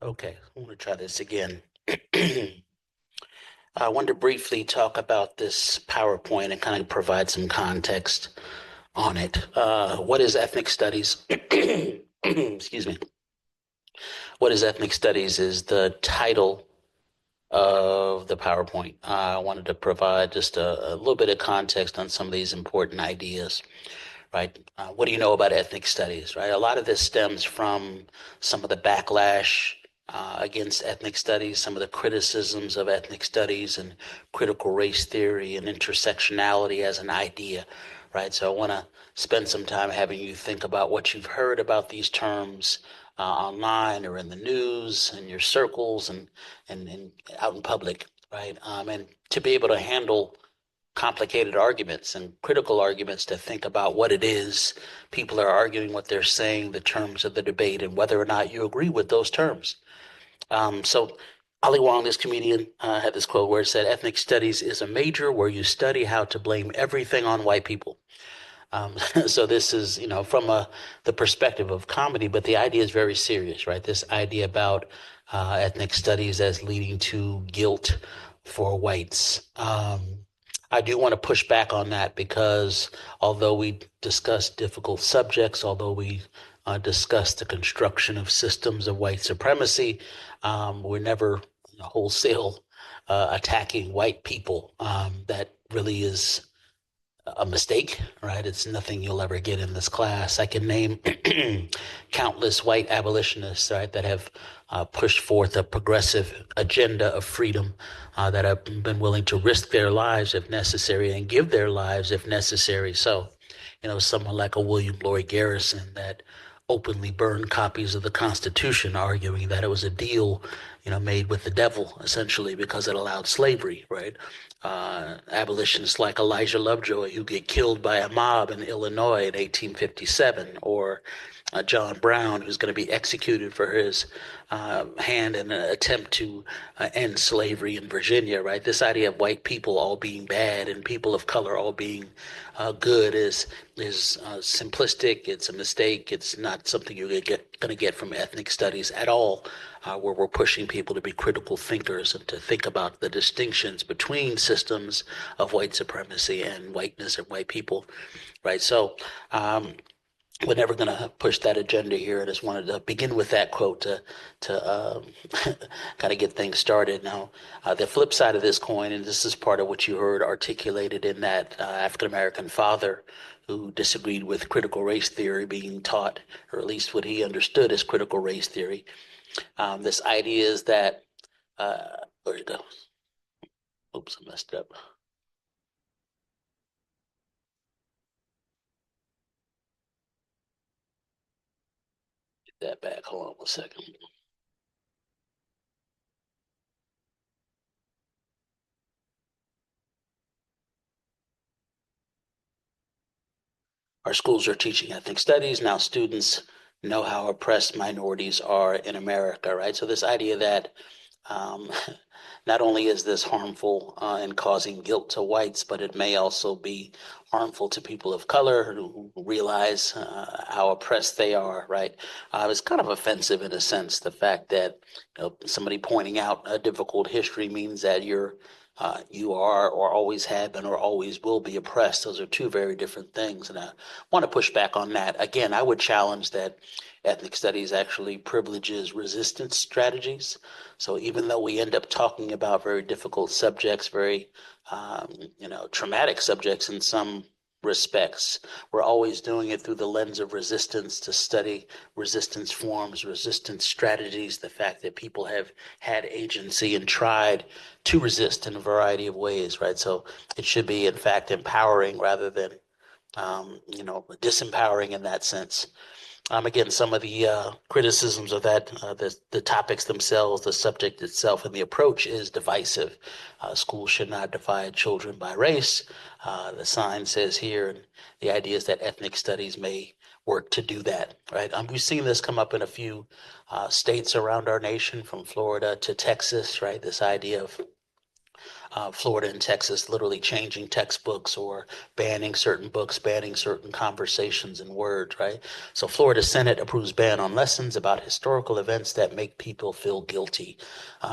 Okay, I'm going to try this again. I wanted to briefly talk about this PowerPoint and kind of provide some context on it. What is ethnic studies? Excuse me. What is ethnic studies is the title of the PowerPoint. I wanted to provide just a little bit of context on some of these important ideas, right? What do you know about ethnic studies, right? A lot of this stems from some of the backlash against ethnic studies, some of the criticisms of ethnic studies and critical race theory and intersectionality as an idea, right? So I want to spend some time having you think about what you've heard about these terms online or in the news and your circles and out in public, right? And to be able to handle complicated arguments and critical arguments to think about what it is people are arguing, what they're saying, the terms of the debate, and whether or not you agree with those terms. So Ali Wong, this comedian, had this quote where it said, "Ethnic studies is a major where you study how to blame everything on white people." So this is, from the perspective of comedy, but the idea is very serious, right? This idea about ethnic studies as leading to guilt for whites. I do want to push back on that because although we discuss difficult subjects, although we discuss the construction of systems of white supremacy, we're never wholesale attacking white people. That really is a mistake, right? It's nothing you'll ever get in this class. I can name countless white abolitionists, right, that have pushed forth a progressive agenda of freedom, that have been willing to risk their lives if necessary and give their lives if necessary. So, someone like a William Lloyd Garrison that openly burned copies of the Constitution, arguing that it was a deal, made with the devil, essentially, because it allowed slavery, right? Abolitionists like Elijah Lovejoy, who get killed by a mob in Illinois in 1857, or John Browne, who's going to be executed for his hand in an attempt to end slavery in Virginia, right? This idea of white people all being bad and people of color all being good is simplistic. It's a mistake. It's not something you're going to get from ethnic studies at all, where we're pushing people to be critical thinkers and to think about the distinctions between systems of white supremacy and whiteness and white people, right? So, we're never going to push that agenda here. I just wanted to begin with that quote to kind of get things started. Now, the flip side of this coin, and this is part of what you heard articulated in that African American father who disagreed with critical race theory being taught, or at least what he understood as critical race theory. This idea is that, where it goes? Oops, I messed it up. Get that back. Hold on one second. Our schools are teaching ethnic studies. Now students know how oppressed minorities are in America, right? So this idea that um, not only is this harmful and causing guilt to whites, but it may also be harmful to people of color who realize how oppressed they are, right? It's kind of offensive in a sense, the fact that somebody pointing out a difficult history means that you are or always have been or always will be oppressed. Those are two very different things. And I want to push back on that. Again, I would challenge that ethnic studies actually privileges resistance strategies. So even though we end up talking about very difficult subjects, very traumatic subjects in some respects, we're always doing it through the lens of resistance to study resistance forms, resistance strategies, the fact that people have had agency and tried to resist in a variety of ways, right? So it should be, in fact, empowering rather than, disempowering in that sense. Again, some of the criticisms of that, the topics themselves, the subject itself, and the approach is divisive. Schools should not divide children by race. The sign says here, and the idea is that ethnic studies may work to do that, right? We've seen this come up in a few states around our nation, from Florida to Texas, right? This idea of Florida and Texas literally changing textbooks or banning certain books, banning certain conversations and words, right? So Florida Senate approves ban on lessons about historical events that make people feel guilty.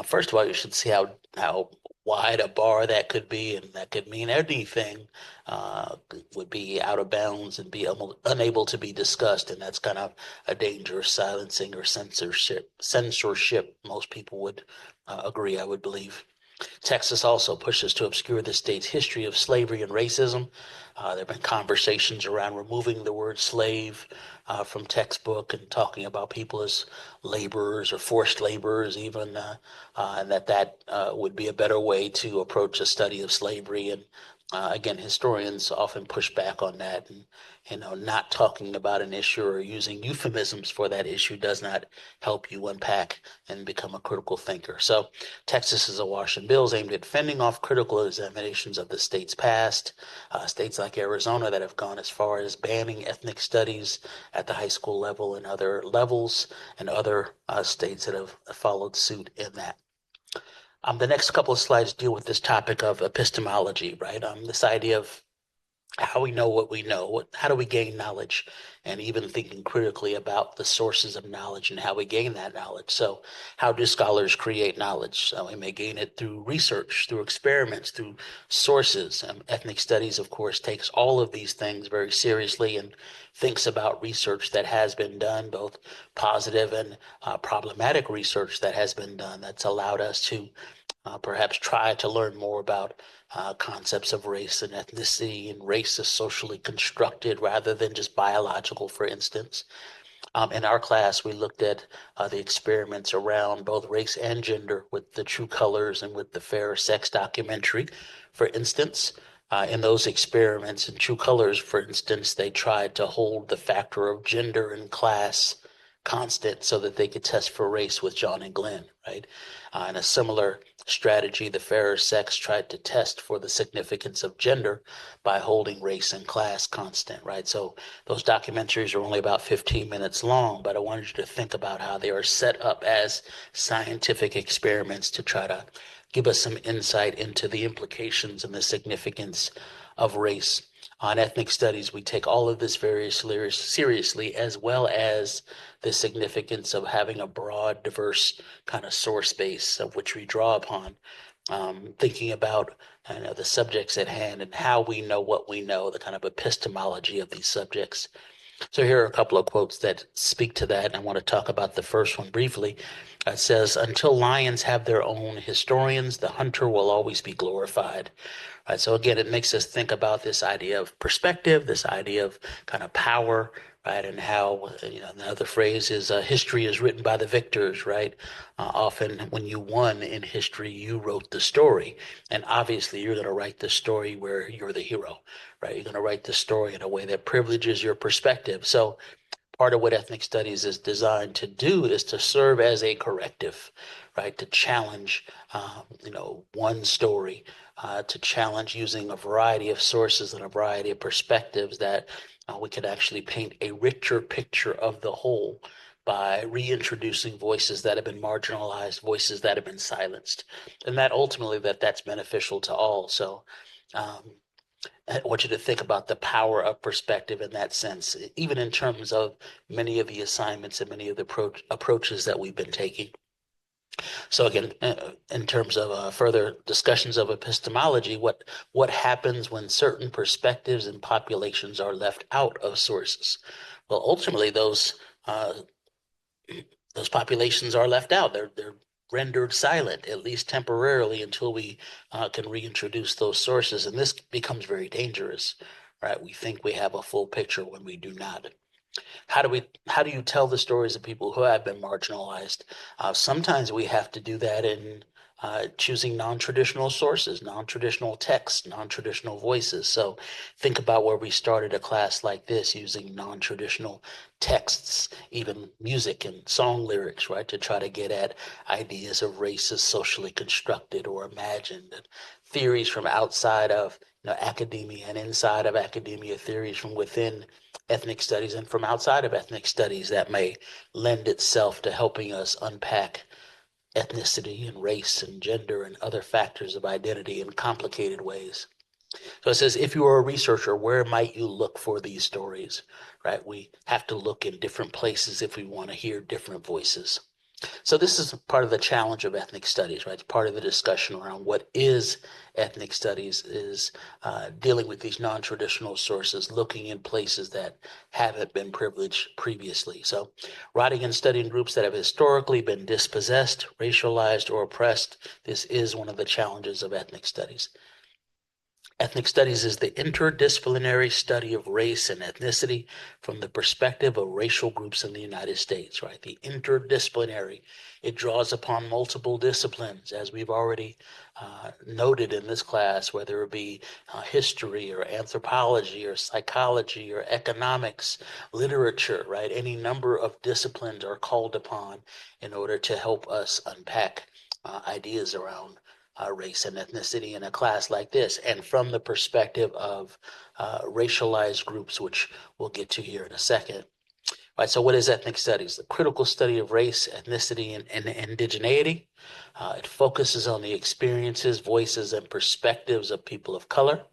First of all, you should see how wide a bar that could be, and that could mean anything uh, would be out of bounds and be unable to be discussed, and that's kind of a dangerous silencing or censorship. Censorship, most people would agree, I would believe. Texas also pushes to obscure the state's history of slavery and racism. There have been conversations around removing the word slave from textbook and talking about people as laborers or forced laborers, even, and that would be a better way to approach a study of slavery. And again, historians often push back on that, and not talking about an issue or using euphemisms for that issue does not help you unpack and become a critical thinker. So Texas is awash in bills aimed at fending off critical examinations of the state's past. States like Arizona that have gone as far as banning ethnic studies at the high school level and other levels, and other states that have followed suit in that. The next couple of slides deal with this topic of epistemology, right? This idea of how we know what we know, how do we gain knowledge, and even thinking critically about the sources of knowledge and how we gain that knowledge. So how do scholars create knowledge? So we may gain it through research, through experiments, through sources. Ethnic studies, of course, takes all of these things very seriously and thinks about research that has been done, both positive and problematic research that has been done that's allowed us to perhaps try to learn more about concepts of race and ethnicity, and race is socially constructed rather than just biological, for instance. In our class, we looked at the experiments around both race and gender with the True Colors and with the Fair Sex documentary. For instance, in those experiments in True Colors, for instance, they tried to hold the factor of gender and class constant so that they could test for race with John and Glenn, right? In a similar strategy, the Fairer Sex tried to test for the significance of gender by holding race and class constant, right? So those documentaries are only about 15 minutes long, but I wanted you to think about how they are set up as scientific experiments to try to give us some insight into the implications and the significance of race. On ethnic studies, we take all of this very seriously, as well as the significance of having a broad, diverse kind of source base of which we draw upon, thinking about the subjects at hand and how we know what we know, the kind of epistemology of these subjects. So here are a couple of quotes that speak to that, and I want to talk about the first one briefly. It says, "Until lions have their own historians, the hunter will always be glorified." Right. So again, it makes us think about this idea of perspective, this idea of kind of power, right? And how, another phrase is history is written by the victors, right? Often when you won in history, you wrote the story. And obviously, you're going to write the story where you're the hero, right? You're going to write the story in a way that privileges your perspective. So part of what ethnic studies is designed to do is to serve as a corrective, right? To challenge, one story, to challenge using a variety of sources and a variety of perspectives that we can actually paint a richer picture of the whole by reintroducing voices that have been marginalized, voices that have been silenced, and that ultimately that's beneficial to all. So, um, I want you to think about the power of perspective in that sense, even in terms of many of the assignments and many of the approaches that we've been taking. So again, in terms of further discussions of epistemology, what happens when certain perspectives and populations are left out of sources? Well, ultimately, those populations are left out. They're rendered silent, at least temporarily, until we can reintroduce those sources. And this becomes very dangerous, right? We think we have a full picture when we do not. How do you tell the stories of people who have been marginalized? Sometimes we have to do that in choosing non-traditional sources, non-traditional texts, non-traditional voices. So think about where we started a class like this using non-traditional texts, even music and song lyrics, right, to try to get at ideas of race as socially constructed or imagined, and theories from outside of academia and inside of academia, theories from within ethnic studies and from outside of ethnic studies that may lend itself to helping us unpack ethnicity and race and gender and other factors of identity in complicated ways. So it says, if you are a researcher, where might you look for these stories, right? We have to look in different places if we want to hear different voices. So this is part of the challenge of ethnic studies, right? It's part of the discussion around what is ethnic studies is dealing with these non-traditional sources, looking in places that haven't been privileged previously. So writing and studying groups that have historically been dispossessed, racialized, or oppressed, this is one of the challenges of ethnic studies. Ethnic studies is the interdisciplinary study of race and ethnicity from the perspective of racial groups in the United States, right? The interdisciplinary, it draws upon multiple disciplines, as we've already noted in this class, whether it be history or anthropology or psychology or economics, literature, right? Any number of disciplines are called upon in order to help us unpack ideas around race and ethnicity in a class like this, and from the perspective of racialized groups, which we'll get to here in a second. Right, so what is ethnic studies? The critical study of race, ethnicity, and indigeneity. It focuses on the experiences, voices, and perspectives of people of color.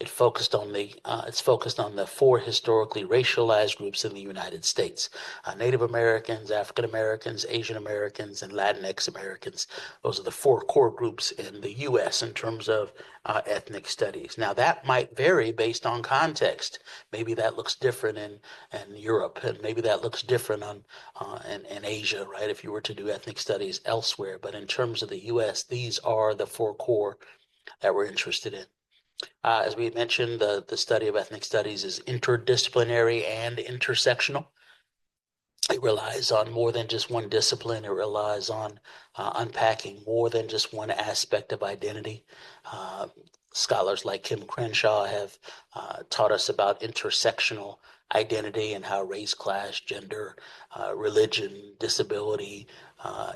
It's focused on the four historically racialized groups in the United States: Native Americans, African Americans, Asian Americans, and Latinx Americans. Those are the four core groups in the U.S. in terms of ethnic studies. Now that might vary based on context. Maybe that looks different in Europe, and maybe that looks different in Asia, right? If you were to do ethnic studies elsewhere, but in terms of the U.S., these are the four core that we're interested in. As we mentioned, the study of ethnic studies is interdisciplinary and intersectional. It relies on more than just one discipline. It relies on unpacking more than just one aspect of identity. Uh, Scholars like Kim Crenshaw have taught us about intersectional identity and how race, class, gender, religion, disability,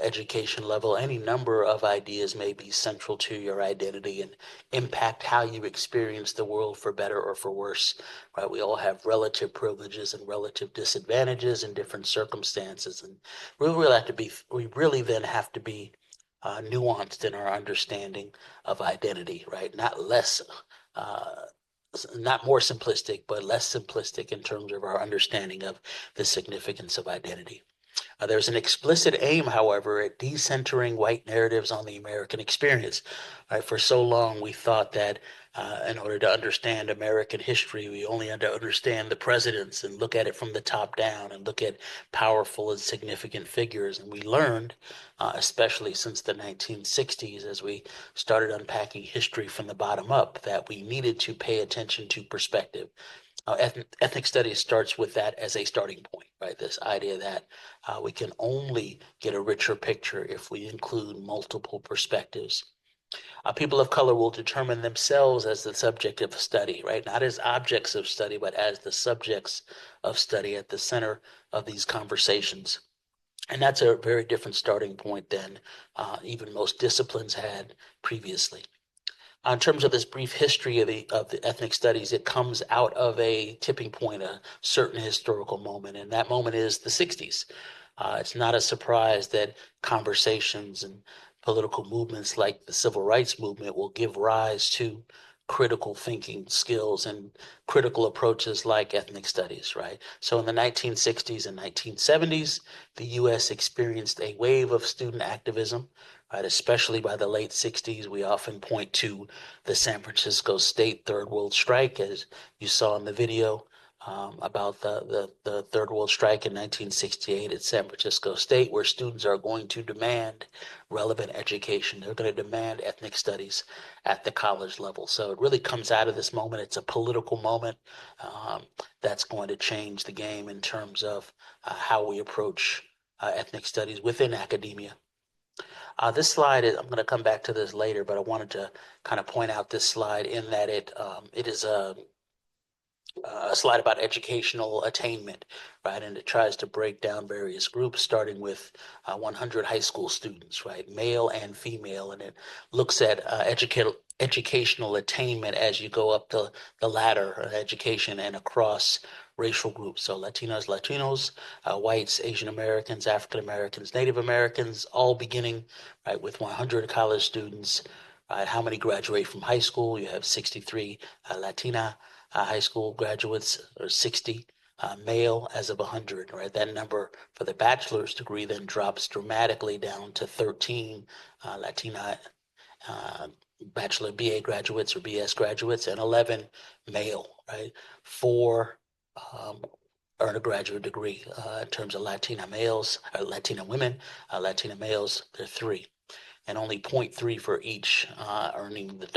education level, any number of ideas may be central to your identity and impact how you experience the world for better or for worse. Right? We all have relative privileges and relative disadvantages in different circumstances, and we really then have to be nuanced in our understanding of identity, right? Uh, not more simplistic, but less simplistic in terms of our understanding of the significance of identity. There's an explicit aim, however, at decentering white narratives on the American experience. Right? For so long, we thought that in order to understand American history, we only had to understand the presidents and look at it from the top down and look at powerful and significant figures. And we learned, especially since the 1960s, as we started unpacking history from the bottom up, that we needed to pay attention to perspective. Ethnic studies starts with that as a starting point, right? This idea that we can only get a richer picture if we include multiple perspectives. People of color will determine themselves as the subject of study, right? Not as objects of study, but as the subjects of study at the center of these conversations. And that's a very different starting point than even most disciplines had previously. In terms of this brief history of the ethnic studies, it comes out of a tipping point, a certain historical moment, and that moment is the 60s. It's not a surprise that conversations and political movements like the civil rights movement will give rise to critical thinking skills and critical approaches like ethnic studies, right? So in the 1960s and 1970s, the U.S. experienced a wave of student activism, right? Especially by the late 60s. We often point to the San Francisco State Third World Strike, as you saw in the video about the Third World Strike in 1968 at San Francisco State, where students are going to demand relevant education. They're going to demand ethnic studies at the college level. So it really comes out of this moment. It's a political moment that's going to change the game in terms of how we approach ethnic studies within academia. This slide, I'm going to come back to this later, but I wanted to kind of point out this slide in that it is a a slide about educational attainment, right? And it tries to break down various groups, starting with 100 high school students, right? Male and female. And it looks at educational attainment as you go up the ladder of education and across racial groups. So Latinos, whites, Asian Americans, African Americans, Native Americans, all beginning, right, with 100 college students. Right? How many graduate from high school? You have 63 Latina high school graduates, or 60 male as of 100, right? That number for the bachelor's degree then drops dramatically down to 13 Latina uh, bachelor BA graduates or BS graduates, and 11 male, right? Four earn a graduate degree in terms of Latina males, or Latina women, Latina males, they're three, and only zero point 0.3 for each earning the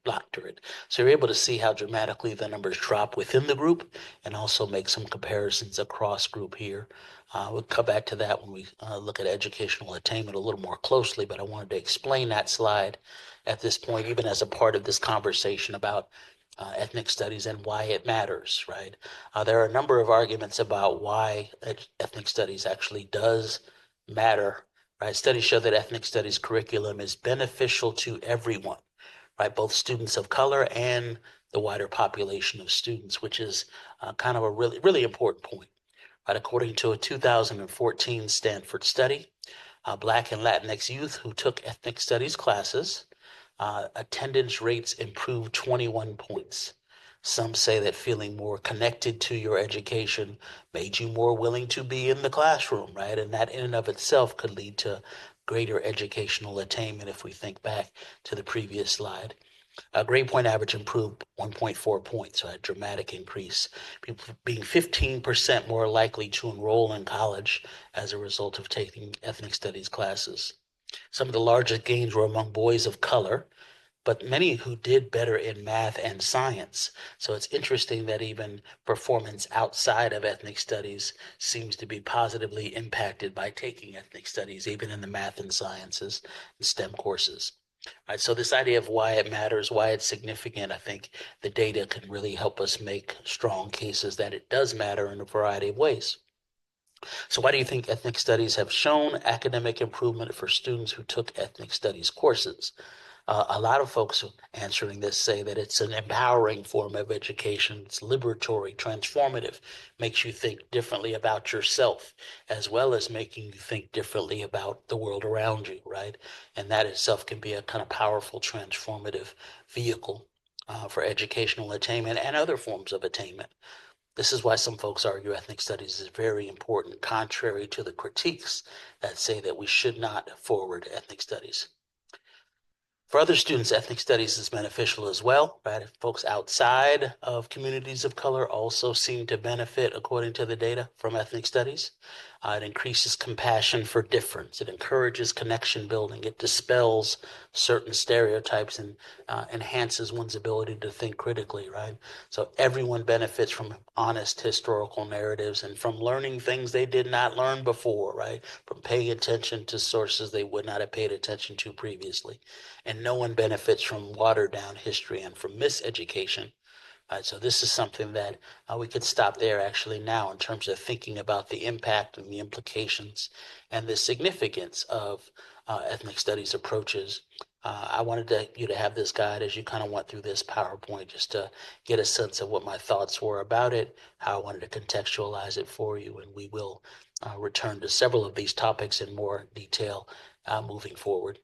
doctorate. So you're able to see how dramatically the numbers drop within the group and also make some comparisons across group here. We'll come back to that when we look at educational attainment a little more closely, but I wanted to explain that slide at this point, even as a part of this conversation about ethnic studies and why it matters, right? There are a number of arguments about why ethnic studies actually does matter. Right, studies show that ethnic studies curriculum is beneficial to everyone, right? Both students of color and the wider population of students, which is kind of a really, really important point. Right, according to a 2014 Stanford study, Black and Latinx youth who took ethnic studies classes, attendance rates improved 21 points. Some say that feeling more connected to your education made you more willing to be in the classroom, right? And that in and of itself could lead to greater educational attainment if we think back to the previous slide. Grade point average improved 1.4 points, so a dramatic increase. People being 15% more likely to enroll in college as a result of taking ethnic studies classes. Some of the largest gains were among boys of color, but many who did better in math and science. So it's interesting that even performance outside of ethnic studies seems to be positively impacted by taking ethnic studies, even in the math and sciences and STEM courses. Right, so this idea of why it matters, why it's significant, I think the data can really help us make strong cases that it does matter in a variety of ways. So why do you think ethnic studies have shown academic improvement for students who took ethnic studies courses? A lot of folks answering this say that it's an empowering form of education. It's liberatory, transformative, makes you think differently about yourself, as well as making you think differently about the world around you, right? And that itself can be a kind of powerful, transformative vehicle for educational attainment and other forms of attainment. This is why some folks argue ethnic studies is very important, contrary to the critiques that say that we should not forward ethnic studies. For other students, ethnic studies is beneficial as well, right? Folks outside of communities of color also seem to benefit, according to the data from ethnic studies. It increases compassion for difference. It encourages connection building. It dispels certain stereotypes and enhances one's ability to think critically, right? So everyone benefits from honest historical narratives and from learning things they did not learn before, right? From paying attention to sources they would not have paid attention to previously. And no one benefits from watered down history and from miseducation. So this is something that we could stop there actually now in terms of thinking about the impact and the implications and the significance of ethnic studies approaches. I wanted you to have this guide as you kind of went through this PowerPoint just to get a sense of what my thoughts were about it, how I wanted to contextualize it for you, and we will return to several of these topics in more detail moving forward.